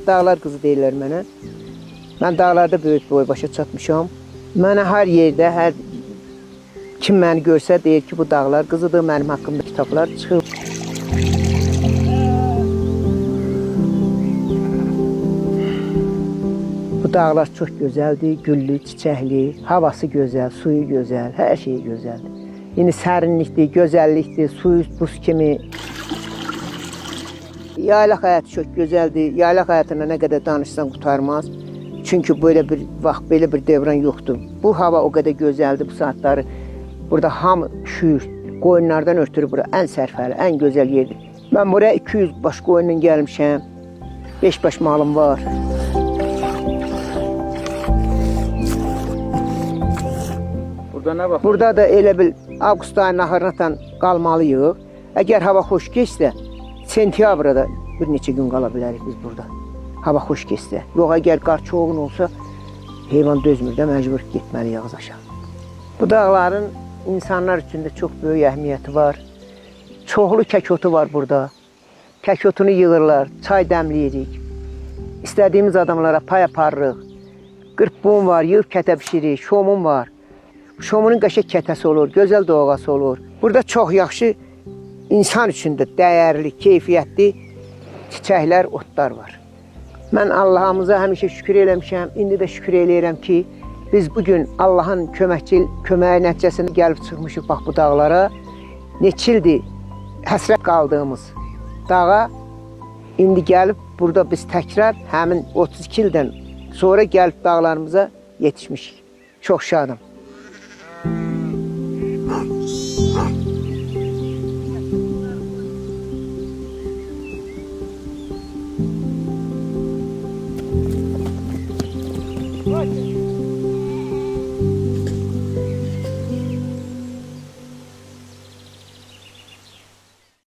Dağlar qızı deyirlər mənə. Mən dağlarda böyük boy başa çatmışam. Mənə hər yerdə, kim məni görsə deyir ki, bu dağlar qızıdır, mənim haqqımda kitablar çıxır. Bu dağlar çox gözəldir, güllü, çiçəkli, havası gözəl, suyu gözəl, hər şeyi gözəldir. Yəni sərinlikdir, gözəllikdir, suyu buz kimi. Yaylaq həyatı çox gözəldir. Yaylaq həyatına nə qədər danışsan qurtarmaz. Çünki belə bir vaxt, belə bir dövran yoxdur. Bu hava o qədər gözəldir bu saatları. Burada hamı üşüyür. Qoyunlardan ötürü bura ən sərfəli, ən gözəl yerdir. Mən buraya 200 baş qoyunla gəlmişəm. 5 baş malım var. Burada nə vaxt? Burada da elə bil avqust ayının axırına qalmalıyıq. Əgər hava xoş keçsə, sentyabrda da bir neçə gün qala bilərik biz burada. Hava xoş keçsə. Yox, əgər qar çoğun olsa, heyvan dözmür də məcbur getməliyik ağız aşağı. Bu dağların insanlar üçün də çox böyük əhəmiyyəti var. Çoxlu kəkotu var burada. Kəkotunu yığırlar, çay dəmləyirik. İstədiyimiz adamlara pay aparırıq. Qırpbuğum var, yığıb kətə bişirik, şomun var. Şomunun qəşəng kətəsi olur, gözəl doğası olur. Burada çox yaxşı insan üçün də dəyərli, keyfiyyətli çiçəklər, otlar var. Mən Allah'ımıza həmişə şükür eləmişəm, indi də şükür eləyirəm ki, biz bugün Allah'ın köməyi nəticəsində gəlib çıxmışıq bax bu dağlara. Neçə ildir həsrət qaldığımız dağa, indi gəlib burada biz təkrar həmin 32 ildən sonra gəlib dağlarımıza yetişmişik. Çox şadım.